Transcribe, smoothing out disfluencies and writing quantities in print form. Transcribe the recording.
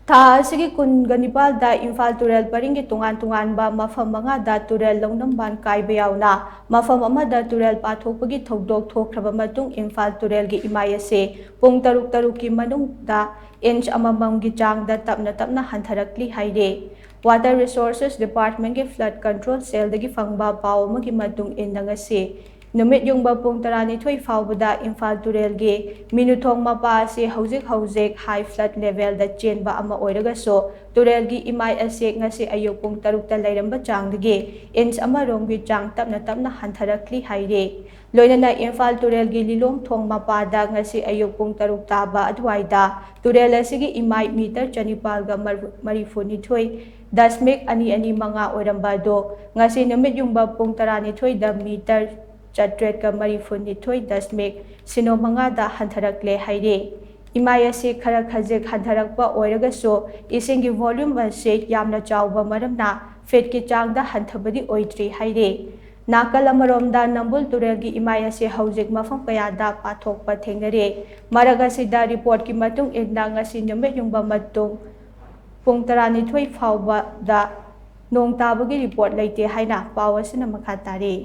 ꯊꯥ ꯑꯁꯤꯒꯤ ꯀꯨꯟꯒꯅꯤꯄꯥꯜꯗ ꯏꯝꯐꯥꯜ ꯇꯨꯔꯦꯜ ꯄꯔꯤꯡꯒꯤ ꯇꯣꯉꯥꯟ-ꯇꯣꯉꯥꯟꯕ ꯃꯐꯝ ꯃꯉꯥꯗ ꯇꯨꯔꯦꯜ ꯂꯧꯅꯝꯕꯥꯟ ꯀꯥꯏꯕ ꯌꯥꯎꯅ ꯃꯐꯝ ꯑꯃꯗ ꯇꯨꯔꯦꯜ ꯄꯥꯊꯣꯛꯄꯒꯤ ꯊꯧꯗꯣꯛ ꯊꯣꯛꯈ꯭ꯔꯕ ꯃꯇꯨꯡ ꯏꯝꯐꯥꯜ ꯇꯨꯔꯦꯜꯒꯤ ꯏꯃꯥꯏ ꯑꯁꯤ ꯄꯨꯡ 6-6ꯀꯤ ꯃꯅꯨꯡꯗ ꯏꯟꯆ ꯑꯃꯃꯝꯒꯤ ꯆꯥꯡꯗ ꯇꯞꯅ ꯇꯞꯅ ꯍꯟꯊꯔꯛꯂꯤ ꯍꯥꯏꯔꯦ꯫ ꯋꯥꯇꯔ ꯔꯤꯁꯣꯔꯁꯦꯁ ꯗꯤꯄꯥꯔꯠꯃꯦꯟꯠꯀꯤ ꯐ꯭ꯂꯗ ꯀꯟꯇ꯭ꯔꯣꯜ ꯁꯦꯜꯗꯒꯤ ꯐꯪꯕ ꯄꯥꯎ ꯑꯃꯒꯤ ꯃꯇꯨꯡ ꯏꯟꯅ ꯉꯁꯤ ꯅꯨꯃꯤꯠ ꯌꯨꯡꯕ ꯄꯨꯡ 12 ꯐꯥꯎꯕꯗ ꯏꯝꯐꯥꯜ ꯇꯨꯔꯦꯜꯒꯤ ꯃꯤꯅꯨꯊꯣꯡ ꯃꯄꯥ ꯑꯁꯤ ꯍꯧꯖꯤꯛ ꯍꯥꯏ ꯐ꯭ꯂꯗ ꯂꯦꯚꯦꯜꯗ ꯆꯦꯟꯕ ꯑꯃ ꯑꯣꯏꯔꯒꯁꯨ ꯇꯨꯔꯦꯜꯒꯤ ꯏꯃꯥꯏ ꯑꯁꯤ ꯉꯁꯤ ꯑꯌꯨꯛ ꯄꯨꯡ 6ꯗ ꯂꯩꯔꯝꯕ ꯆꯥꯡꯗꯒꯤ ꯏꯟꯆ ꯑꯃꯔꯣꯝꯒꯤ ꯆꯥꯡ ꯇꯞꯅ ꯇꯞꯅ ꯍꯟꯊꯔꯛꯂꯤ ꯍꯥꯏꯔꯦ꯫ ꯂꯣꯏꯅꯅ ꯏꯝꯐꯥꯜ ꯇꯨꯔꯦꯜꯒꯤ ꯂꯤꯂꯣꯡ ꯊꯣꯡ ꯃꯄꯥꯗꯉꯁꯤ ꯑꯌꯨꯛ ꯄꯨꯡ 6 ꯇꯥꯕ ꯑꯗꯨꯋꯥꯏꯗ ꯇꯨꯔꯦꯜ ꯑꯁꯤꯒꯤ ꯏꯃꯥꯏ ꯃꯤꯇꯔ 492.2225 ꯑꯣꯏꯔꯝꯕ ꯑꯗꯨ ꯉꯁꯤ ꯅꯨꯃꯤꯠ ꯌꯨꯡꯕ ꯄꯨꯡ 12ꯗ ꯃꯤꯇꯔ 832.05ꯗ ꯍꯟꯊꯔꯛꯂꯦ ꯍꯥꯏꯔꯦ꯫ ꯏꯃꯥꯏ ꯑꯁꯤ ꯈꯔ ꯈꯖꯤꯛ ꯍꯟꯊꯔꯛꯄ ꯑꯣꯏꯔꯒꯁꯨ ꯏꯁꯤꯡꯒꯤ ꯚꯣꯜꯌꯨꯝ ꯑꯁꯤ ꯌꯥꯝꯅ ꯆꯥꯎꯕ ꯃꯔꯝꯅ ꯐꯤꯠꯀꯤ ꯆꯥꯡꯗ ꯍꯟꯊꯕꯗꯤ ꯑꯣꯏꯗ꯭ꯔꯤ ꯍꯥꯏꯔꯦ꯫ ꯅꯥꯀꯜ ꯑꯃꯔꯣꯝꯗ ꯅꯝꯕꯨꯜ ꯇꯨꯔꯦꯜꯒꯤ ꯏꯃꯥꯏ ꯑꯁꯤ ꯍꯧꯖꯤꯛ ꯃꯐꯝ ꯀꯌꯥꯗ ꯄꯥꯊꯣꯛꯄ ꯊꯦꯡꯅꯔꯦ꯫ ꯃꯔꯛ ꯑꯁꯤꯗ ꯔꯤꯄꯣꯔꯠꯀꯤ ꯃꯇꯨꯡ ꯏꯟꯅ ꯉꯁꯤ ꯅꯨꯃꯤꯠ ꯌꯨꯡꯕ ꯃꯇꯨꯡ ꯄꯨꯡ 12 ꯐꯥꯎꯕꯗ ꯅꯣꯡ ꯇꯥꯕꯒꯤ ꯔꯤꯄꯣꯔꯠ ꯂꯩꯇꯦ ꯍꯥꯏꯅ ꯄꯥꯎ ꯑꯁꯤꯅ ꯃꯈꯥ ꯇꯥꯔꯤ꯫